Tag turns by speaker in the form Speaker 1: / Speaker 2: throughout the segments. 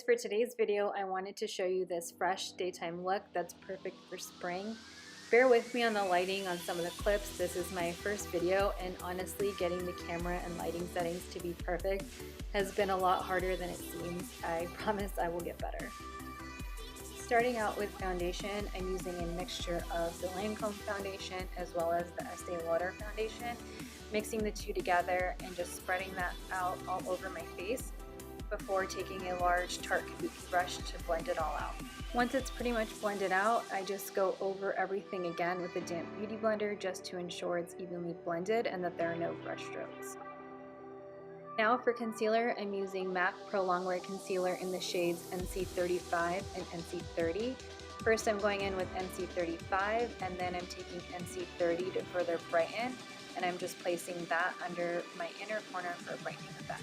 Speaker 1: for today's video, I wanted to show you this fresh daytime look that's perfect for spring. Bear with me on the lighting on some of the clips. This is my first video, and honestly, getting the camera and lighting settings to be perfect has been a lot harder than it seems. I promise I will get better. Starting out with foundation, I'm using a mixture of the Lancome foundation as well as the Estee Lauder foundation, mixing the two together and just spreading that out all over my face before taking a large Tarte kabuki brush to blend it all out. Once it's pretty much blended out, I just go over everything again with a damp beauty blender just to ensure it's evenly blended and that there are no brush strokes. Now for concealer, I'm using MAC Pro Longwear Concealer in the shades NC35 and NC30. First I'm going in with NC35 and then I'm taking NC30 to further brighten, and I'm just placing that under my inner corner for a brightening effect.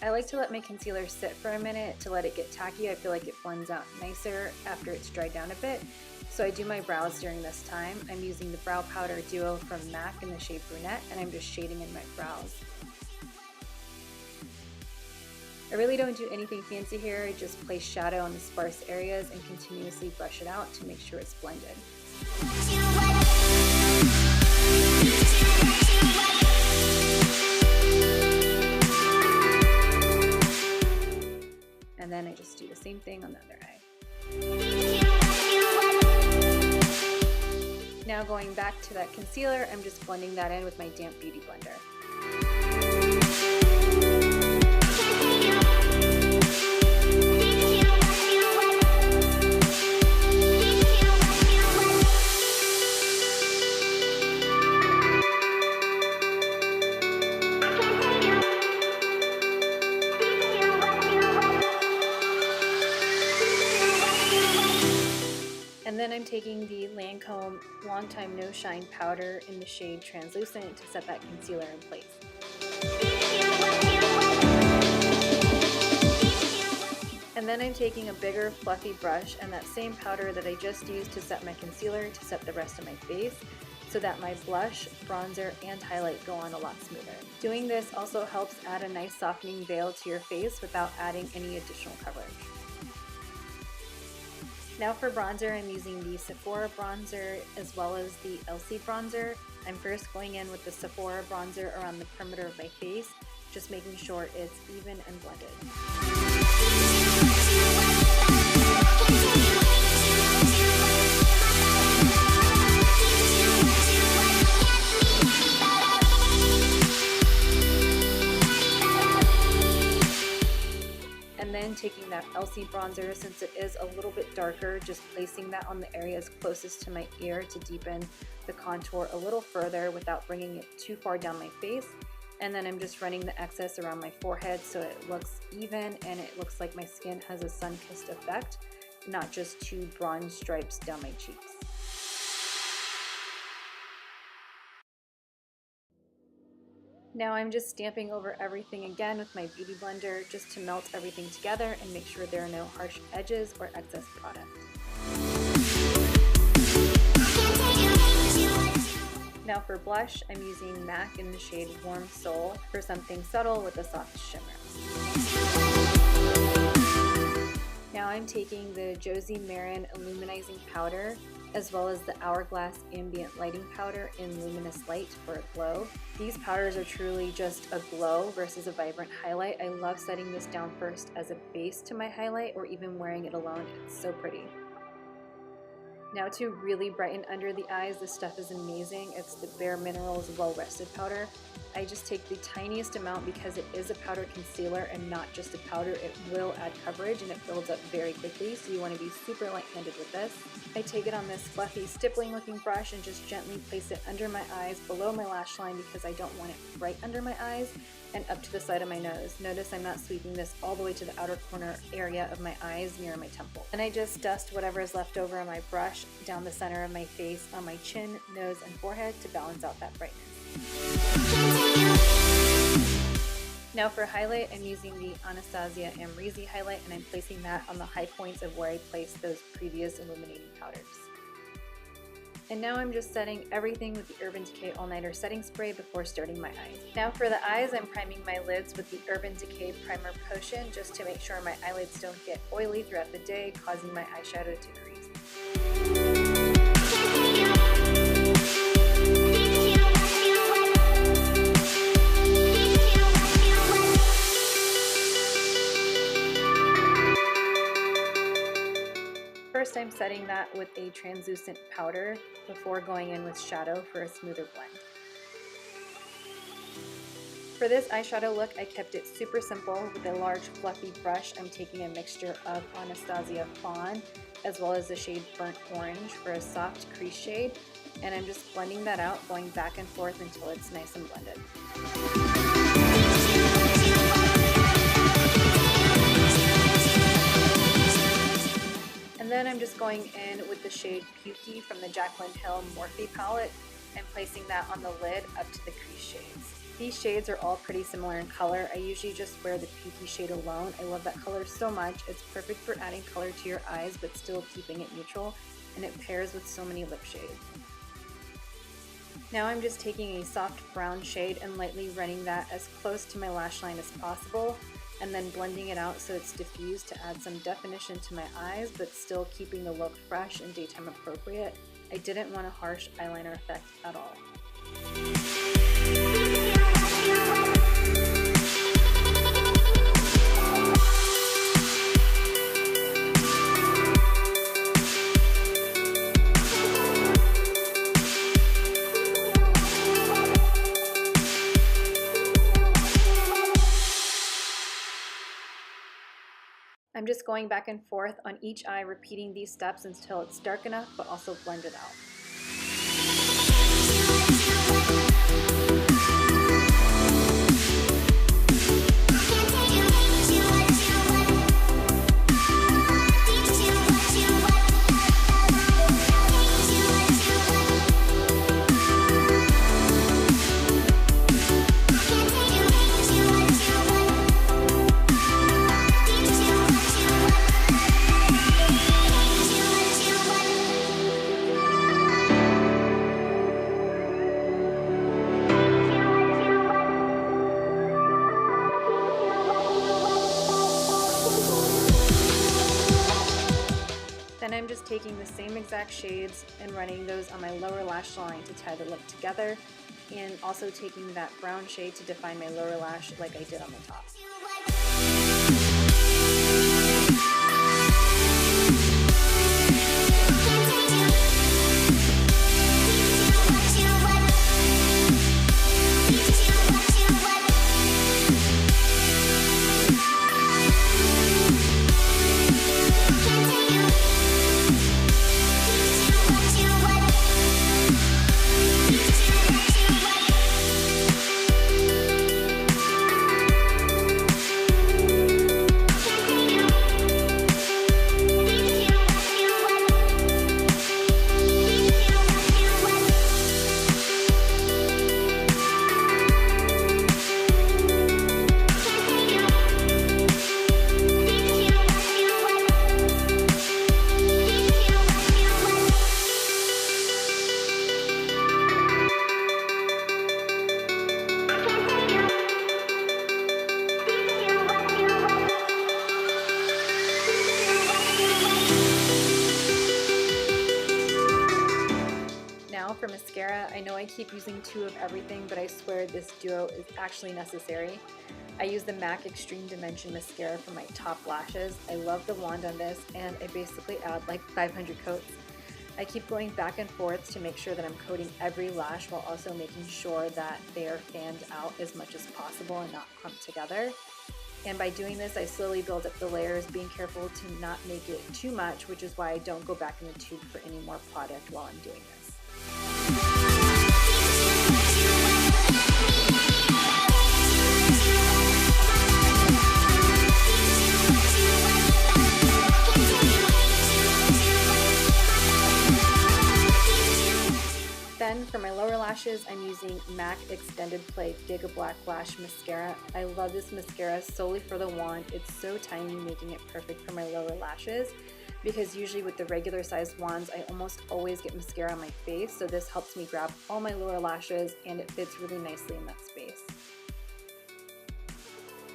Speaker 1: I like to let my concealer sit for a minute to let it get tacky. I feel like it blends out nicer after it's dried down a bit. So I do my brows during this time. I'm using the Brow Powder Duo from MAC in the shade Brunette, and I'm just shading in my brows. I really don't do anything fancy here. I just place shadow on the sparse areas and continuously brush it out to make sure it's blended. And then I just do the same thing on the other eye. Now going back to that concealer, I'm just blending that in with my damp beauty blender. And then I'm taking the Lancome Long Time No Shine powder in the shade Translucent to set that concealer in place. And then I'm taking a bigger fluffy brush and that same powder that I just used to set my concealer to set the rest of my face, so that my blush, bronzer, and highlight go on a lot smoother. Doing this also helps add a nice softening veil to your face without adding any additional coverage. Now for bronzer, I'm using the Sephora bronzer as well as the Elsie bronzer. I'm first going in with the Sephora bronzer around the perimeter of my face, just making sure it's even and blended. And then taking that Elsie bronzer, since it is a little bit darker, just placing that on the areas closest to my ear to deepen the contour a little further without bringing it too far down my face. And then I'm just running the excess around my forehead so it looks even and it looks like my skin has a sun-kissed effect, not just two bronze stripes down my cheeks. Now I'm just stamping over everything again with my beauty blender just to melt everything together and make sure there are no harsh edges or excess product. Now for blush, I'm using MAC in the shade Warm Soul for something subtle with a soft shimmer. Now I'm taking the Josie Maran Illuminizing Powder as well as the Hourglass Ambient Lighting Powder in Luminous Light for a glow. These powders are truly just a glow versus a vibrant highlight. I love setting this down first as a base to my highlight or even wearing it alone. It's so pretty. Now to really brighten under the eyes, this stuff is amazing. It's the Bare Minerals Well Rested Powder. I just take the tiniest amount because it is a powder concealer and not just a powder. It will add coverage and it builds up very quickly, so you want to be super light-handed with this. I take it on this fluffy stippling looking brush and just gently place it under my eyes below my lash line because I don't want it right under my eyes and up to the side of my nose. Notice I'm not sweeping this all the way to the outer corner area of my eyes near my temple. And I just dust whatever is left over on my brush down the center of my face on my chin, nose, and forehead to balance out that brightness. Now for highlight, I'm using the Anastasia Amrezy highlight and I'm placing that on the high points of where I placed those previous illuminating powders. And now I'm just setting everything with the Urban Decay All Nighter setting spray before starting my eyes. Now for the eyes, I'm priming my lids with the Urban Decay Primer Potion just to make sure my eyelids don't get oily throughout the day, causing my eyeshadow to crease. First, I'm setting that with a translucent powder before going in with shadow for a smoother blend. For this eyeshadow look, I kept it super simple. With a large fluffy brush, I'm taking a mixture of Anastasia Fawn as well as the shade Burnt Orange for a soft crease shade, and I'm just blending that out, going back and forth until it's nice and blended. And then I'm just going in with the shade Pukey from the Jaclyn Hill Morphe palette and placing that on the lid up to the crease shades. These shades are all pretty similar in color. I usually just wear the Pukey shade alone. I love that color so much. It's perfect for adding color to your eyes but still keeping it neutral, and it pairs with so many lip shades. Now I'm just taking a soft brown shade and lightly running that as close to my lash line as possible, and then blending it out so it's diffused to add some definition to my eyes but still keeping the look fresh and daytime appropriate. I didn't want a harsh eyeliner effect at all. I'm just going back and forth on each eye, repeating these steps until it's dark enough but also blended out. Then I'm just taking the same exact shades and running those on my lower lash line to tie the look together, and also taking that brown shade to define my lower lash like I did on the top. For mascara, I know I keep using 2 of everything, but I swear this duo is actually necessary. I use the MAC Extreme Dimension Mascara for my top lashes. I love the wand on this, and I basically add like 500 coats. I keep going back and forth to make sure that I'm coating every lash while also making sure that they are fanned out as much as possible and not clumped together. And by doing this, I slowly build up the layers, being careful to not make it too much, which is why I don't go back in the tube for any more product while I'm doing this. Then For my lower lashes, I'm using MAC Extended Play GIGABLACK Lash Mascara. I love this mascara solely for the wand. It's so tiny, making it perfect for my lower lashes, because usually with the regular sized wands, I almost always get mascara on my face, so this helps me grab all my lower lashes and it fits really nicely in that space.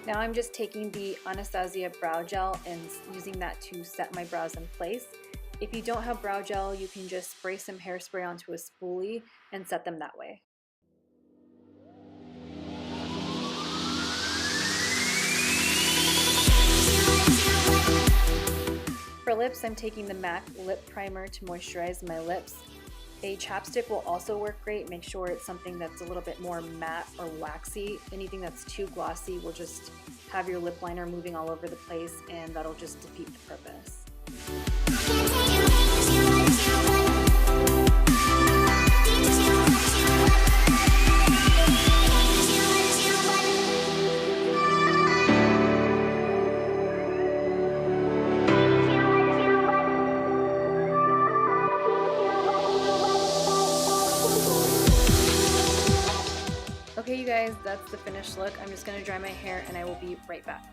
Speaker 1: Now I'm just taking the Anastasia brow gel and using that to set my brows in place. If you don't have brow gel, you can just spray some hairspray onto a spoolie and set them that way. For lips, I'm taking the MAC Lip Primer to moisturize my lips. A chapstick will also work great. Make sure it's something that's a little bit more matte or waxy. Anything that's too glossy will just have your lip liner moving all over the place, and that'll just defeat the purpose. Okay, you guys, that's the finished look. I'm just gonna dry my hair and I will be right back.